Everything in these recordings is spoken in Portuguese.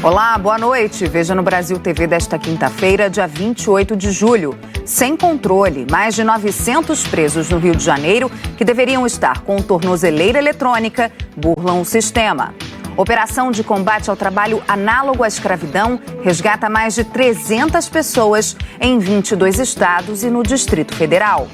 Olá, boa noite. Veja no Brasil TV desta quinta-feira, dia 28 de julho. Sem controle, mais de 900 presos no Rio de Janeiro, que deveriam estar com tornozeleira eletrônica, burlam o sistema. Operação de combate ao trabalho análogo à escravidão resgata mais de 300 pessoas em 22 estados e no Distrito Federal.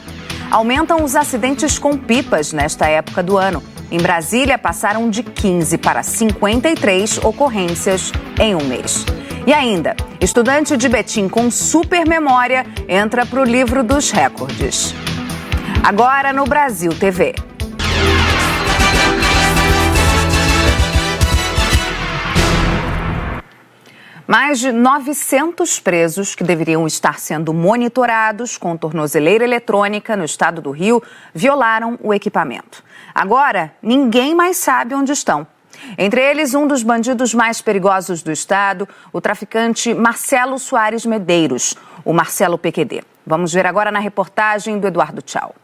Aumentam os acidentes com pipas nesta época do ano. Em Brasília, passaram de 15 para 53 ocorrências em um mês. E ainda, estudante de Betim com super memória entra para o livro dos recordes. Agora no Brasil TV. Mais de 900 presos que deveriam estar sendo monitorados com tornozeleira eletrônica no estado do Rio violaram o equipamento. Agora, ninguém mais sabe onde estão. Entre eles, um dos bandidos mais perigosos do estado, o traficante Marcelo Soares Medeiros, o Marcelo PQD. Vamos ver agora na reportagem do Eduardo Tchau.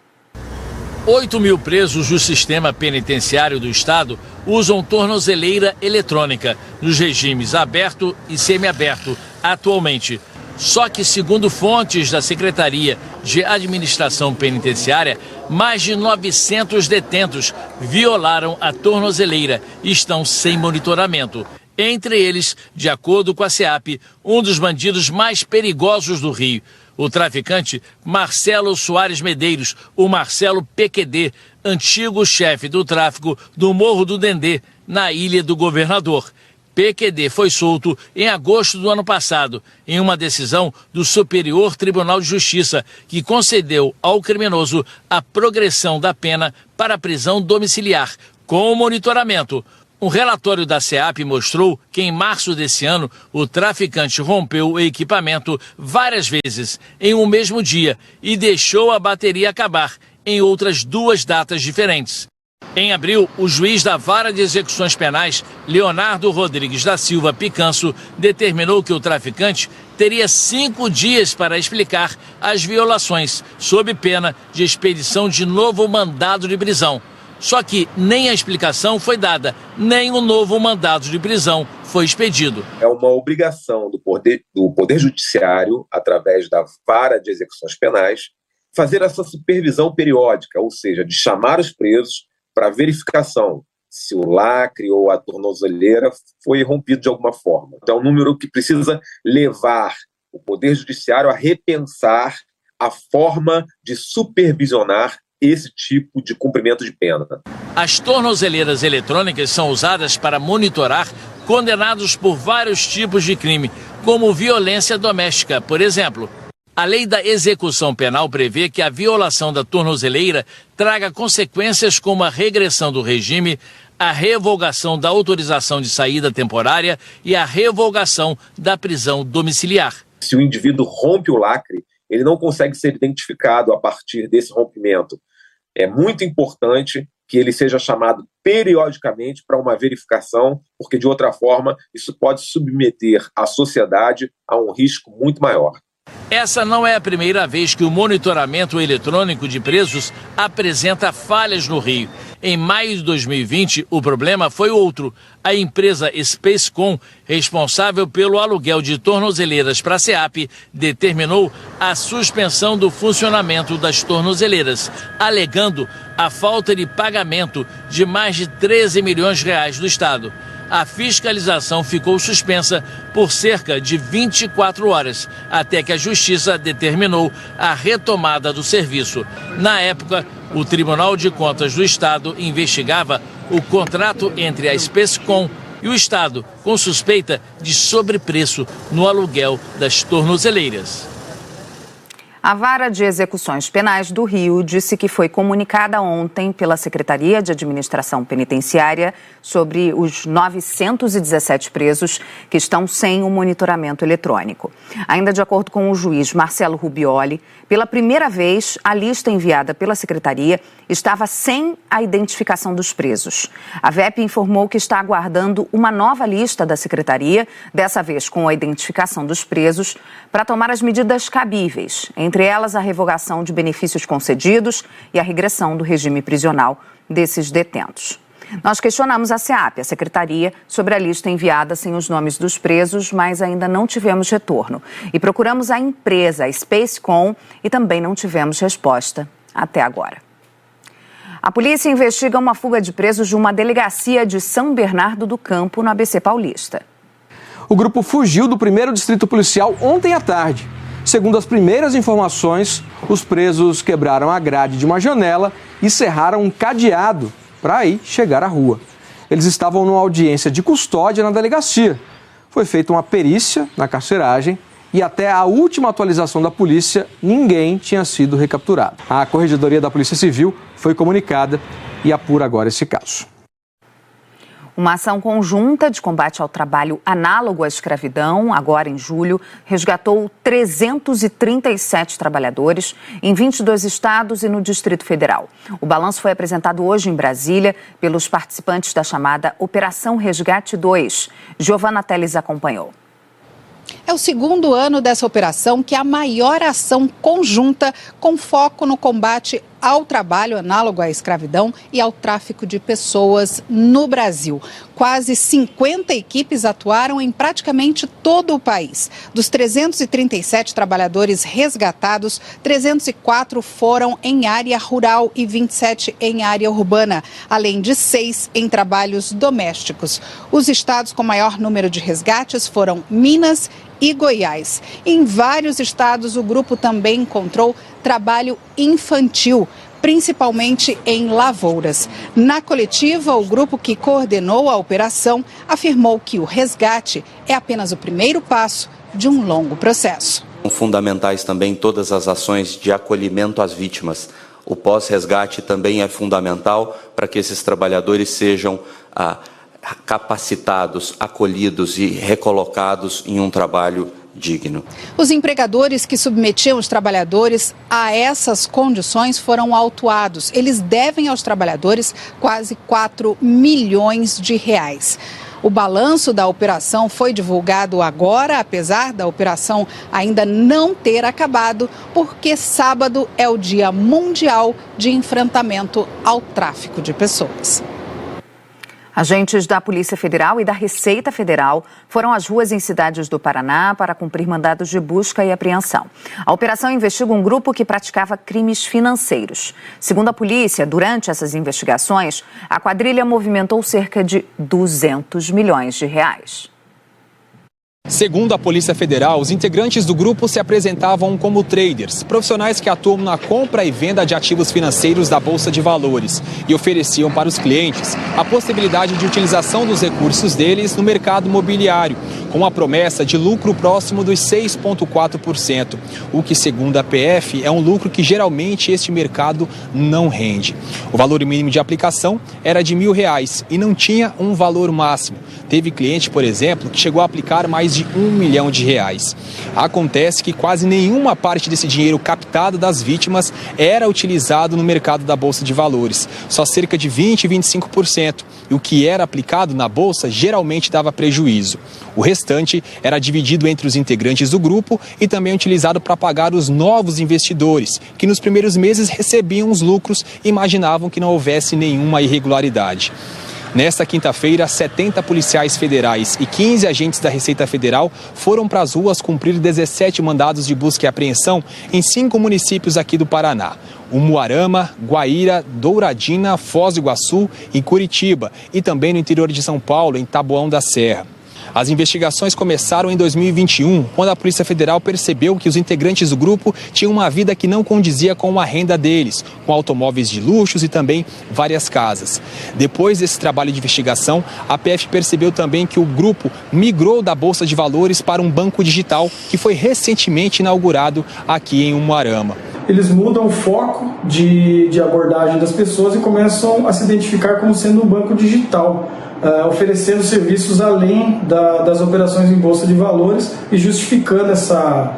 8.000 presos do sistema penitenciário do estado usam tornozeleira eletrônica nos regimes aberto e semiaberto atualmente. Só que, segundo fontes da Secretaria de Administração Penitenciária, mais de 900 detentos violaram a tornozeleira e estão sem monitoramento. Entre eles, de acordo com a SEAP, um dos bandidos mais perigosos do Rio, o traficante Marcelo Soares Medeiros, o Marcelo PQD, antigo chefe do tráfico do Morro do Dendê, na Ilha do Governador. PQD foi solto em agosto do ano passado, em uma decisão do Superior Tribunal de Justiça, que concedeu ao criminoso a progressão da pena para a prisão domiciliar, com monitoramento. Um relatório da SEAP mostrou que em março desse ano, o traficante rompeu o equipamento várias vezes em um mesmo dia e deixou a bateria acabar em outras 2 datas diferentes. Em abril, o juiz da Vara de Execuções Penais, Leonardo Rodrigues da Silva Picanso, determinou que o traficante teria 5 dias para explicar as violações, sob pena de expedição de novo mandado de prisão. Só que nem a explicação foi dada, nem o novo mandado de prisão foi expedido. É uma obrigação do Poder Judiciário, através da Vara de Execuções Penais, fazer essa supervisão periódica, ou seja, de chamar os presos para verificação se o lacre ou a tornozeleira foi rompido de alguma forma. Então, é um número que precisa levar o Poder Judiciário a repensar a forma de supervisionar esse tipo de cumprimento de pena. As tornozeleiras eletrônicas são usadas para monitorar condenados por vários tipos de crime, como violência doméstica, por exemplo. A lei da execução penal prevê que a violação da tornozeleira traga consequências como a regressão do regime, a revogação da autorização de saída temporária e a revogação da prisão domiciliar. Se o indivíduo rompe o lacre, ele não consegue ser identificado a partir desse rompimento. É muito importante que ele seja chamado periodicamente para uma verificação, porque de outra forma isso pode submeter a sociedade a um risco muito maior. Essa não é a primeira vez que o monitoramento eletrônico de presos apresenta falhas no Rio. Em maio de 2020, o problema foi outro. A empresa Spacecom, responsável pelo aluguel de tornozeleiras para a SEAP, determinou a suspensão do funcionamento das tornozeleiras, alegando a falta de pagamento de mais de 13 milhões de reais do Estado. A fiscalização ficou suspensa por cerca de 24 horas, até que a Justiça determinou a retomada do serviço. Na época, o Tribunal de Contas do Estado investigava o contrato entre a Spacecom e o Estado, com suspeita de sobrepreço no aluguel das tornozeleiras. A Vara de Execuções Penais do Rio disse que foi comunicada ontem pela Secretaria de Administração Penitenciária sobre os 917 presos que estão sem o monitoramento eletrônico. Ainda de acordo com o juiz Marcelo Rubioli, pela primeira vez, a lista enviada pela Secretaria estava sem a identificação dos presos. A VEP informou que está aguardando uma nova lista da Secretaria, dessa vez com a identificação dos presos, para tomar as medidas cabíveis, entre elas a revogação de benefícios concedidos e a regressão do regime prisional desses detentos. Nós questionamos a SEAP, a Secretaria, sobre a lista enviada sem os nomes dos presos, mas ainda não tivemos retorno. E procuramos a empresa, a Spacecom, e também não tivemos resposta até agora. A polícia investiga uma fuga de presos de uma delegacia de São Bernardo do Campo, no ABC Paulista. O grupo fugiu do 1º distrito policial ontem à tarde. Segundo as primeiras informações, os presos quebraram a grade de uma janela e cerraram um cadeado para aí chegar à rua. Eles estavam numa audiência de custódia na delegacia. Foi feita uma perícia na carceragem e até a última atualização da polícia, ninguém tinha sido recapturado. A Corregedoria da Polícia Civil foi comunicada e apura agora esse caso. Uma ação conjunta de combate ao trabalho análogo à escravidão, agora em julho, resgatou 337 trabalhadores em 22 estados e no Distrito Federal. O balanço foi apresentado hoje em Brasília pelos participantes da chamada Operação Resgate 2. Giovana Teles acompanhou. É o segundo ano dessa operação, que é a maior ação conjunta com foco no combate ao trabalho análogo à escravidão e ao tráfico de pessoas no Brasil. Quase 50 equipes atuaram em praticamente todo o país. Dos 337 trabalhadores resgatados, 304 foram em área rural e 27 em área urbana, além de 6 em trabalhos domésticos. Os estados com maior número de resgates foram Minas e Goiás. Em vários estados, o grupo também encontrou trabalho infantil, principalmente em lavouras. Na coletiva, o grupo que coordenou a operação afirmou que o resgate é apenas o primeiro passo de um longo processo. São fundamentais também todas as ações de acolhimento às vítimas. O pós-resgate também é fundamental para que esses trabalhadores sejam capacitados, acolhidos e recolocados em um trabalho digno. Os empregadores que submetiam os trabalhadores a essas condições foram autuados. Eles devem aos trabalhadores quase 4 milhões de reais. O balanço da operação foi divulgado agora, apesar da operação ainda não ter acabado, porque sábado é o Dia Mundial de Enfrentamento ao Tráfico de Pessoas. Agentes da Polícia Federal e da Receita Federal foram às ruas em cidades do Paraná para cumprir mandados de busca e apreensão. A operação investiga um grupo que praticava crimes financeiros. Segundo a polícia, durante essas investigações, a quadrilha movimentou cerca de 200 milhões de reais. Segundo a Polícia Federal, os integrantes do grupo se apresentavam como traders, profissionais que atuam na compra e venda de ativos financeiros da Bolsa de Valores e ofereciam para os clientes a possibilidade de utilização dos recursos deles no mercado imobiliário, com a promessa de lucro próximo dos 6,4%, o que, segundo a PF, é um lucro que geralmente este mercado não rende. O valor mínimo de aplicação era de R$1.000 e não tinha um valor máximo. Teve cliente, por exemplo, que chegou a aplicar mais de R$1 milhão. Acontece que quase nenhuma parte desse dinheiro captado das vítimas era utilizado no mercado da Bolsa de Valores, só cerca de 20% e 25%, e o que era aplicado na Bolsa geralmente dava prejuízo. O restante era dividido entre os integrantes do grupo e também utilizado para pagar os novos investidores, que nos primeiros meses recebiam os lucros e imaginavam que não houvesse nenhuma irregularidade. Nesta quinta-feira, 70 policiais federais e 15 agentes da Receita Federal foram para as ruas cumprir 17 mandados de busca e apreensão em 5 municípios aqui do Paraná: Umuarama, Guaíra, Douradina, Foz do Iguaçu e Curitiba, e também no interior de São Paulo, em Taboão da Serra. As investigações começaram em 2021, quando a Polícia Federal percebeu que os integrantes do grupo tinham uma vida que não condizia com a renda deles, com automóveis de luxos e também várias casas. Depois desse trabalho de investigação, a PF percebeu também que o grupo migrou da Bolsa de Valores para um banco digital que foi recentemente inaugurado aqui em Umuarama. Eles mudam o foco de abordagem das pessoas e começam a se identificar como sendo um banco digital, oferecendo serviços além das operações em Bolsa de Valores e justificando essa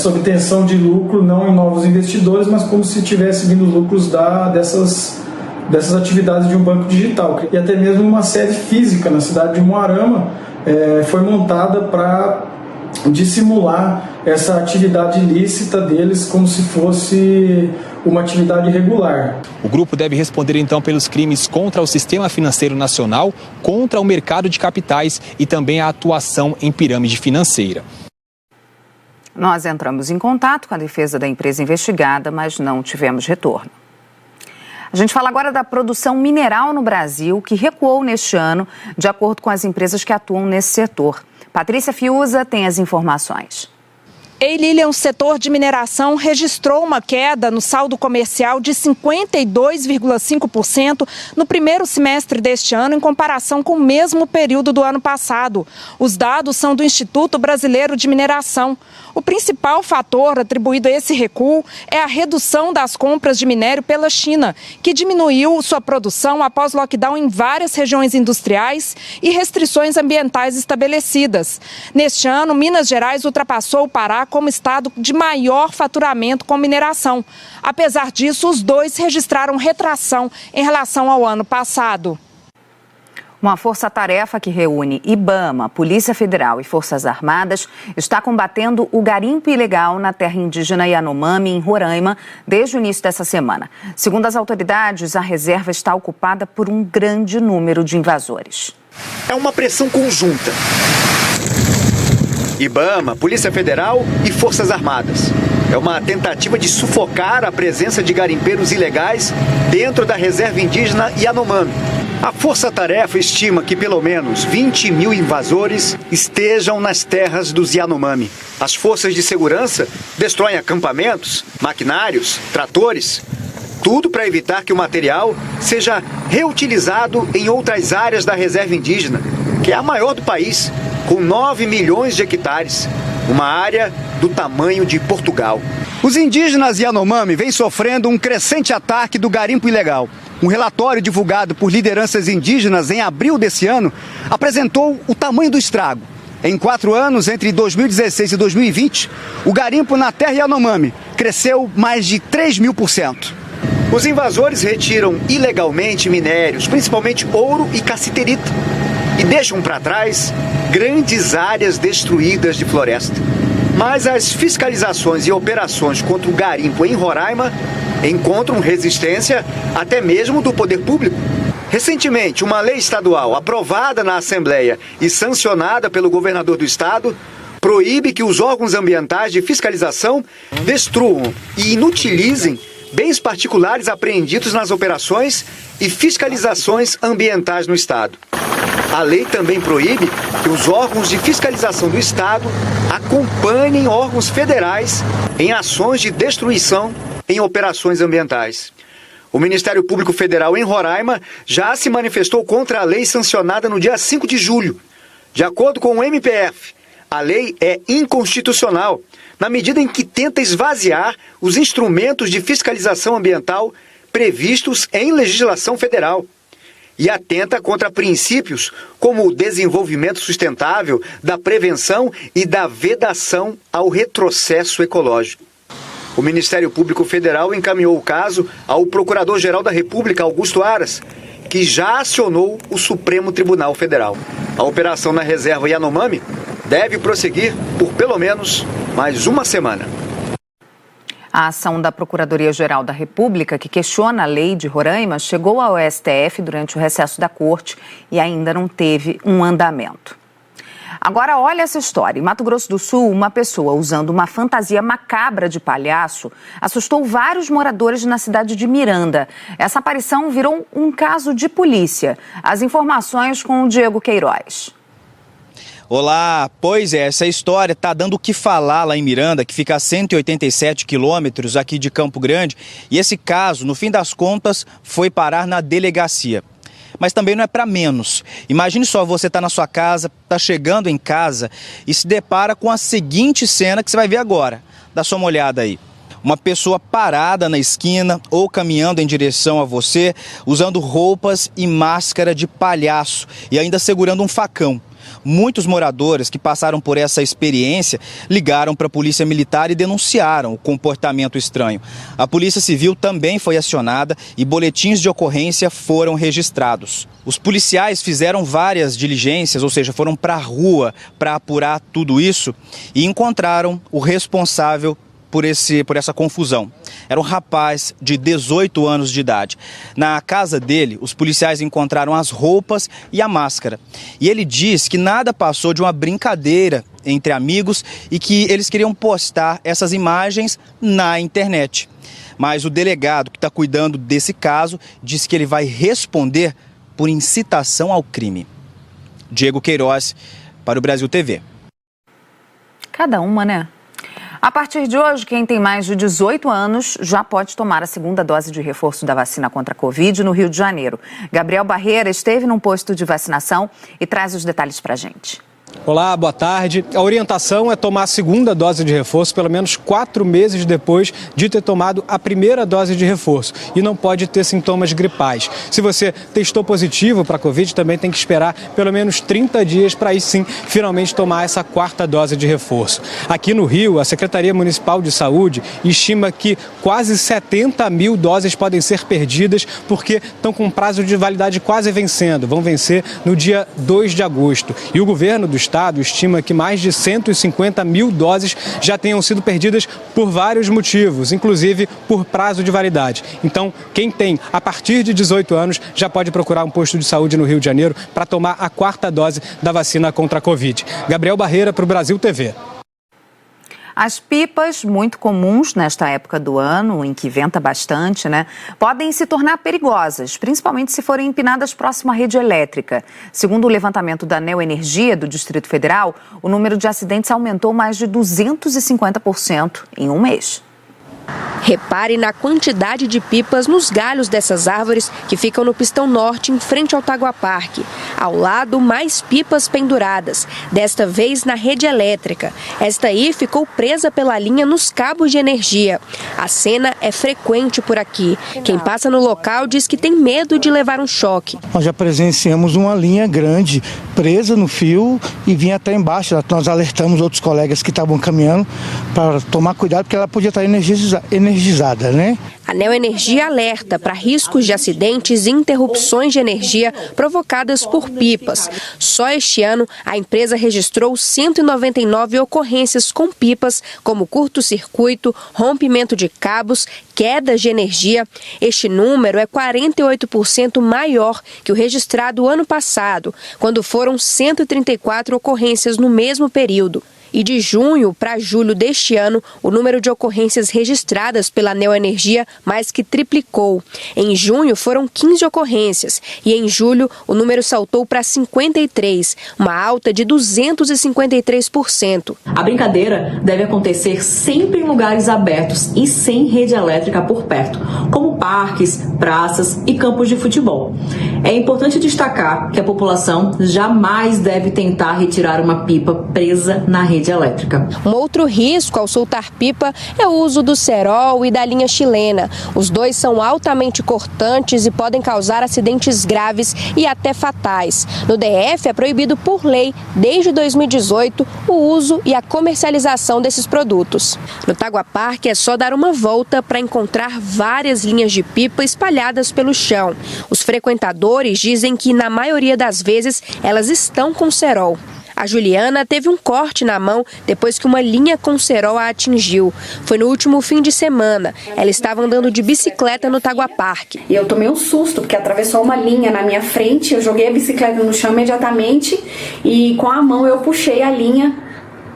obtenção de lucro não em novos investidores, mas como se tivesse vindo lucros dessas atividades de um banco digital. E até mesmo uma sede física na cidade de Umuarama foi montada para dissimular essa atividade ilícita deles como se fosse uma atividade regular. O grupo deve responder então pelos crimes contra o sistema financeiro nacional, contra o mercado de capitais e também a atuação em pirâmide financeira. Nós entramos em contato com a defesa da empresa investigada, mas não tivemos retorno. A gente fala agora da produção mineral no Brasil, que recuou neste ano, de acordo com as empresas que atuam nesse setor. Patrícia Fiuza tem as informações. Ei, Lilian, o setor de mineração registrou uma queda no saldo comercial de 52,5% no primeiro semestre deste ano, em comparação com o mesmo período do ano passado. Os dados são do Instituto Brasileiro de Mineração. O principal fator atribuído a esse recuo é a redução das compras de minério pela China, que diminuiu sua produção após lockdown em várias regiões industriais e restrições ambientais estabelecidas. Neste ano, Minas Gerais ultrapassou o Pará como estado de maior faturamento com mineração. Apesar disso, os dois registraram retração em relação ao ano passado. Uma força-tarefa que reúne IBAMA, Polícia Federal e Forças Armadas está combatendo o garimpo ilegal na terra indígena Yanomami, em Roraima, desde o início dessa semana. Segundo as autoridades, a reserva está ocupada por um grande número de invasores. É uma pressão conjunta. IBAMA, Polícia Federal e Forças Armadas. É uma tentativa de sufocar a presença de garimpeiros ilegais dentro da reserva indígena Yanomami. A força-tarefa estima que pelo menos 20 mil invasores estejam nas terras dos Yanomami. As forças de segurança destroem acampamentos, maquinários, tratores, tudo para evitar que o material seja reutilizado em outras áreas da reserva indígena, que é a maior do país, com 9 milhões de hectares, uma área do tamanho de Portugal. Os indígenas Yanomami vêm sofrendo um crescente ataque do garimpo ilegal. Um relatório divulgado por lideranças indígenas em abril desse ano apresentou o tamanho do estrago. Em 4 anos, entre 2016 e 2020, o garimpo na terra Yanomami cresceu mais de 3.000%. Os invasores retiram ilegalmente minérios, principalmente ouro e cassiterita, e deixam para trás grandes áreas destruídas de floresta. Mas as fiscalizações e operações contra o garimpo em Roraima encontram resistência até mesmo do poder público. Recentemente, uma lei estadual aprovada na Assembleia e sancionada pelo governador do estado proíbe que os órgãos ambientais de fiscalização destruam e inutilizem bens particulares apreendidos nas operações e fiscalizações ambientais no estado. A lei também proíbe que os órgãos de fiscalização do estado acompanhem órgãos federais em ações de destruição em operações ambientais. O Ministério Público Federal em Roraima já se manifestou contra a lei sancionada no dia 5 de julho. De acordo com o MPF, a lei é inconstitucional, na medida em que tenta esvaziar os instrumentos de fiscalização ambiental previstos em legislação federal e atenta contra princípios como o desenvolvimento sustentável, da prevenção e da vedação ao retrocesso ecológico. O Ministério Público Federal encaminhou o caso ao Procurador-Geral da República, Augusto Aras, que já acionou o Supremo Tribunal Federal. A operação na reserva Yanomami deve prosseguir por pelo menos mais uma semana. A ação da Procuradoria-Geral da República, que questiona a lei de Roraima, chegou ao STF durante o recesso da corte e ainda não teve um andamento. Agora, olha essa história. Em Mato Grosso do Sul, uma pessoa usando uma fantasia macabra de palhaço assustou vários moradores na cidade de Miranda. Essa aparição virou um caso de polícia. As informações com o Diego Queiroz. Olá, pois é, essa história está dando o que falar lá em Miranda, que fica a 187 quilômetros aqui de Campo Grande. E esse caso, no fim das contas, foi parar na delegacia. Mas também não é para menos. Imagine só, você está na sua casa, está chegando em casa e se depara com a seguinte cena que você vai ver agora. Dá só uma olhada aí. Uma pessoa parada na esquina ou caminhando em direção a você, usando roupas e máscara de palhaço e ainda segurando um facão. Muitos moradores que passaram por essa experiência ligaram para a Polícia Militar e denunciaram o comportamento estranho. A Polícia Civil também foi acionada e boletins de ocorrência foram registrados. Os policiais fizeram várias diligências, ou seja, foram para a rua para apurar tudo isso e encontraram o responsável por essa confusão. Era um rapaz de 18 anos de idade. Na casa dele, os policiais encontraram as roupas e a máscara. E ele diz que nada passou de uma brincadeira entre amigos e que eles queriam postar essas imagens na internet. Mas o delegado que está cuidando desse caso disse que ele vai responder por incitação ao crime. Diego Queiroz, para o Brasil TV. Cada uma, né? A partir de hoje, quem tem mais de 18 anos já pode tomar a segunda dose de reforço da vacina contra a Covid no Rio de Janeiro. Gabriel Barreira esteve num posto de vacinação e traz os detalhes pra gente. Olá, boa tarde. A orientação é tomar a segunda dose de reforço pelo menos 4 meses depois de ter tomado a primeira dose de reforço e não pode ter sintomas gripais. Se você testou positivo para a Covid, também tem que esperar pelo menos 30 dias para aí sim finalmente tomar essa quarta dose de reforço. Aqui no Rio, a Secretaria Municipal de Saúde estima que quase 70 mil doses podem ser perdidas porque estão com prazo de validade quase vencendo. Vão vencer no dia 2 de agosto. E o governo do Estado estima que mais de 150 mil doses já tenham sido perdidas por vários motivos, inclusive por prazo de validade. Então, quem tem a partir de 18 anos já pode procurar um posto de saúde no Rio de Janeiro para tomar a quarta dose da vacina contra a Covid. Gabriel Barreira para o Brasil TV. As pipas, muito comuns nesta época do ano, em que venta bastante, né, podem se tornar perigosas, principalmente se forem empinadas próximo à rede elétrica. Segundo o levantamento da Neoenergia do Distrito Federal, o número de acidentes aumentou mais de 250% em um mês. Repare na quantidade de pipas nos galhos dessas árvores que ficam no pistão norte, em frente ao Tagua Parque. Ao lado, mais pipas penduradas, desta vez na rede elétrica. Esta aí ficou presa pela linha nos cabos de energia. A cena é frequente por aqui. Quem passa no local diz que tem medo de levar um choque. Nós já presenciamos uma linha grande presa no fio e vinha até embaixo. Nós alertamos outros colegas que estavam caminhando para tomar cuidado, porque ela podia estar energizada, né? A Neoenergia alerta para riscos de acidentes e interrupções de energia provocadas por pipas. Só este ano, a empresa registrou 199 ocorrências com pipas, como curto-circuito, rompimento de cabos, quedas de energia. Este número é 48% maior que o registrado ano passado, quando foram 134 ocorrências no mesmo período. E de junho para julho deste ano, o número de ocorrências registradas pela Neoenergia mais que triplicou. Em junho foram 15 ocorrências e em julho o número saltou para 53, uma alta de 253%. A brincadeira deve acontecer sempre em lugares abertos e sem rede elétrica por perto, como parques, praças e campos de futebol. É importante destacar que a população jamais deve tentar retirar uma pipa presa na rede elétrica. Um outro risco ao soltar pipa é o uso do cerol e da linha chilena. Os dois são altamente cortantes e podem causar acidentes graves e até fatais. No DF é proibido por lei, desde 2018, o uso e a comercialização desses produtos. No Tagua Parque é só dar uma volta para encontrar várias linhas de pipa espalhadas pelo chão. Os frequentadores dizem que, na maioria das vezes, elas estão com cerol. A Juliana teve um corte na mão depois que uma linha com cerol a atingiu. Foi no último fim de semana. Ela estava andando de bicicleta no Tagua Parque. E eu tomei um susto, porque atravessou uma linha na minha frente. Eu joguei a bicicleta no chão imediatamente e com a mão eu puxei a linha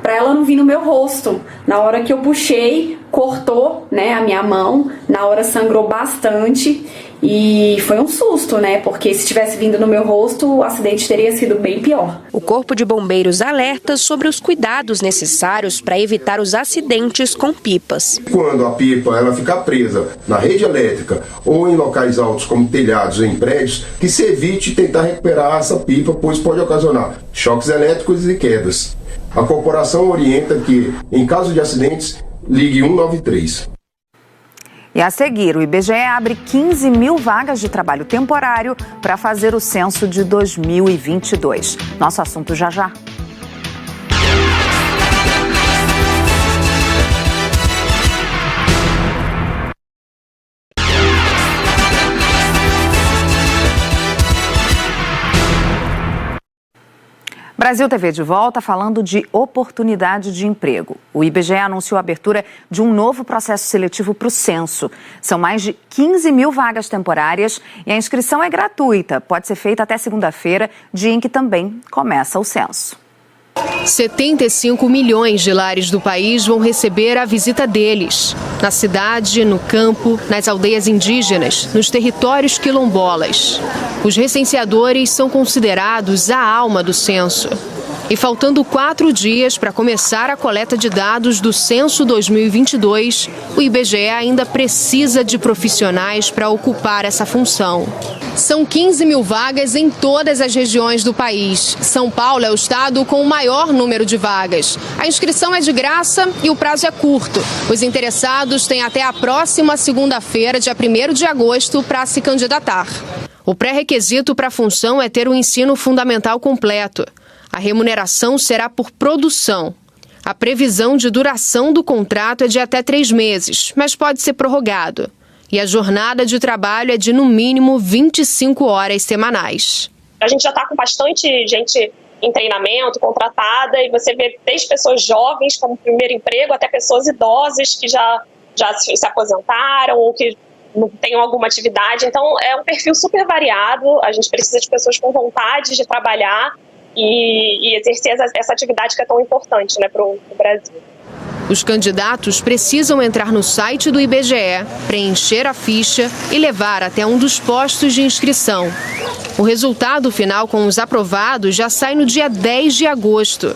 para ela não vir no meu rosto. Na hora que eu puxei, cortou, né, a minha mão. Na hora sangrou bastante. E foi um susto, né? Porque se tivesse vindo no meu rosto, o acidente teria sido bem pior. O Corpo de Bombeiros alerta sobre os cuidados necessários para evitar os acidentes com pipas. Quando a pipa ela ficar presa na rede elétrica ou em locais altos como telhados ou em prédios, que se evite tentar recuperar essa pipa, pois pode ocasionar choques elétricos e quedas. A corporação orienta que, em caso de acidentes, ligue 193. E a seguir, o IBGE abre 15 mil vagas de trabalho temporário para fazer o censo de 2022. Nosso assunto já já. Brasil TV de volta falando de oportunidade de emprego. O IBGE anunciou a abertura de um novo processo seletivo para o censo. São mais de 15 mil vagas temporárias e a inscrição é gratuita. Pode ser feita até segunda-feira, dia em que também começa o censo. 75 milhões de lares do país vão receber a visita deles. Na cidade, no campo, nas aldeias indígenas, nos territórios quilombolas. Os recenseadores são considerados a alma do censo. E faltando 4 dias para começar a coleta de dados do Censo 2022, o IBGE ainda precisa de profissionais para ocupar essa função. São 15 mil vagas em todas as regiões do país. São Paulo é o estado com o maior número de vagas. A inscrição é de graça e o prazo é curto. Os interessados têm até a próxima segunda-feira, dia 1º de agosto, para se candidatar. O pré-requisito para a função é ter o ensino fundamental completo. A remuneração será por produção. A previsão de duração do contrato é de até 3 meses, mas pode ser prorrogado. E a jornada de trabalho é de, no mínimo, 25 horas semanais. A gente já está com bastante gente em treinamento, contratada, e você vê desde pessoas jovens como primeiro emprego até pessoas idosas que já se aposentaram ou que não tenham alguma atividade. Então, é um perfil super variado. A gente precisa de pessoas com vontade de trabalhar e exercer essa atividade que é tão importante, né, para o Brasil. Os candidatos precisam entrar no site do IBGE, preencher a ficha e levar até um dos postos de inscrição. O resultado final com os aprovados já sai no dia 10 de agosto.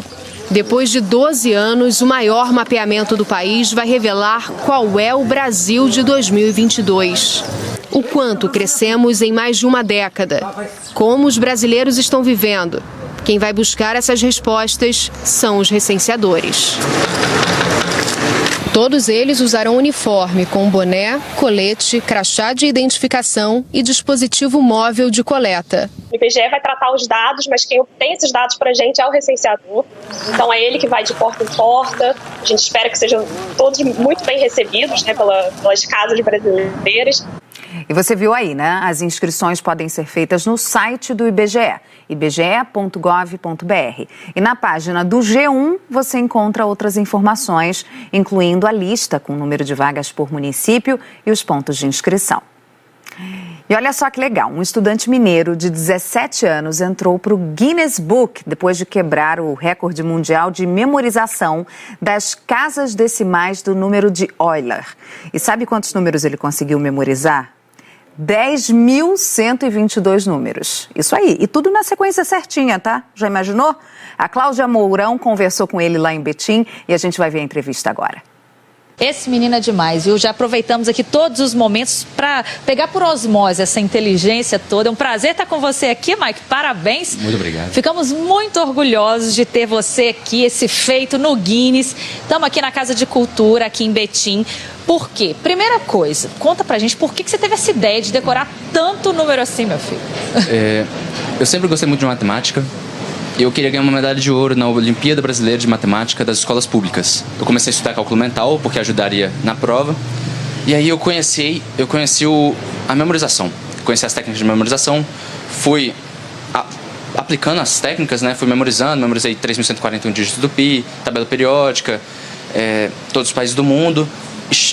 Depois de 12 anos, o maior mapeamento do país vai revelar qual é o Brasil de 2022. O quanto crescemos em mais de uma década. Como os brasileiros estão vivendo. Quem vai buscar essas respostas são os recenseadores. Todos eles usarão uniforme com boné, colete, crachá de identificação e dispositivo móvel de coleta. O IBGE vai tratar os dados, mas quem obtém esses dados para a gente é o recenseador. Então é ele que vai de porta em porta. A gente espera que sejam todos muito bem recebidos, né, pelas casas brasileiras. E você viu aí, né? As inscrições podem ser feitas no site do IBGE, ibge.gov.br. E na página do G1 você encontra outras informações, incluindo a lista com o número de vagas por município e os pontos de inscrição. E olha só que legal, um estudante mineiro de 17 anos entrou para o Guinness Book depois de quebrar o recorde mundial de memorização das casas decimais do número de Euler. E sabe quantos números ele conseguiu memorizar? 10.122 números. Isso aí. E tudo na sequência certinha, tá? Já imaginou? A Cláudia Mourão conversou com ele lá em Betim e a gente vai ver a entrevista agora. Esse menino é demais, viu? Já aproveitamos aqui todos os momentos para pegar por osmose essa inteligência toda. É um prazer estar com você aqui, Mike. Parabéns. Muito obrigado. Ficamos muito orgulhosos de ter você aqui, esse feito no Guinness. Estamos aqui na Casa de Cultura, aqui em Betim. Por quê? Primeira coisa, conta pra gente por que você teve essa ideia de decorar tanto número assim, meu filho? Eu sempre gostei muito de matemática. Eu queria ganhar uma medalha de ouro na Olimpíada Brasileira de Matemática das escolas públicas. Eu comecei a estudar cálculo mental, porque ajudaria na prova. E aí eu conheci a memorização. Conheci as técnicas de memorização, fui aplicando as técnicas, né? Fui memorizei 3.141 dígitos do Pi, tabela periódica, todos os países do mundo.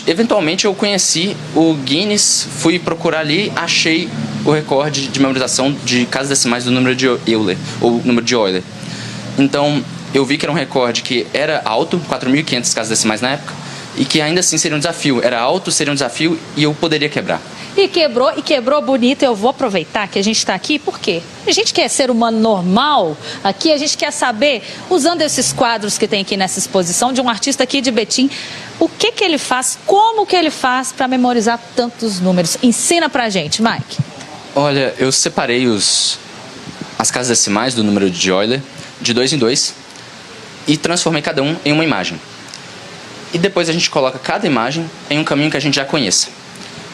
Eventualmente eu conheci o Guinness, fui procurar ali, achei o recorde de memorização de casas decimais do número de Euler, ou número de Euler. Então eu vi que era um recorde que era alto, 4.500 casas decimais na época, e que ainda assim seria um desafio. Era alto, seria um desafio e eu poderia quebrar. E quebrou bonito. Eu vou aproveitar que a gente está aqui, por quê? A gente quer ser humano normal aqui, a gente quer saber, usando esses quadros que tem aqui nessa exposição, de um artista aqui de Betim, o que ele faz, como que ele faz para memorizar tantos números? Ensina pra gente, Mike. Olha, eu separei as casas decimais do número de Euler de 2 em 2 e transformei cada um em uma imagem. E depois a gente coloca cada imagem em um caminho que a gente já conheça.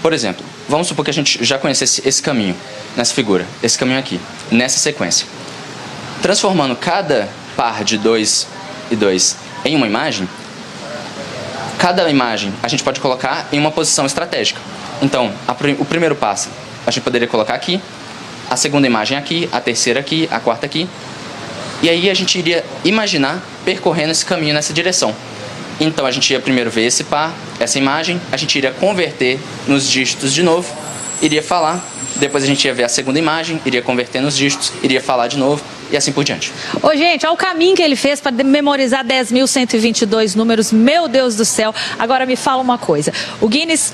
Por exemplo, vamos supor que a gente já conhecesse esse caminho, nessa figura, esse caminho aqui, nessa sequência. Transformando cada par de 2 e 2 em uma imagem, cada imagem a gente pode colocar em uma posição estratégica. Então, o primeiro passo a gente poderia colocar aqui, a segunda imagem aqui, a terceira aqui, a quarta aqui. E aí a gente iria imaginar percorrendo esse caminho nessa direção. Então a gente ia primeiro ver esse par, essa imagem, a gente iria converter nos dígitos de novo, iria falar, depois a gente ia ver a segunda imagem, iria converter nos dígitos, iria falar de novo e assim por diante. Ô, gente, olha o caminho que ele fez para memorizar 10.122 números, meu Deus do céu. Agora me fala uma coisa, o Guinness,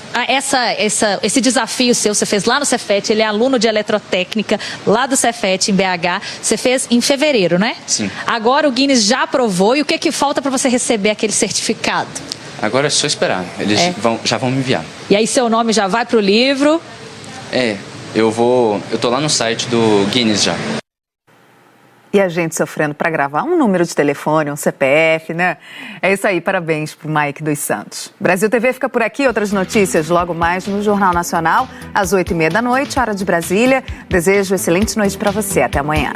esse desafio seu, você fez lá no Cefet, ele é aluno de eletrotécnica lá do Cefet em BH, você fez em fevereiro, né? Sim. Agora o Guinness já aprovou e o que falta para você receber aquele certificado? Agora é só esperar, eles já vão me enviar. E aí seu nome já vai pro livro? Eu tô lá no site do Guinness já. E a gente sofrendo para gravar um número de telefone, um CPF, né? É isso aí, parabéns pro Mike dos Santos. Brasil TV fica por aqui, outras notícias logo mais no Jornal Nacional, às 20h30 da noite, hora de Brasília. Desejo excelente noite para você, até amanhã.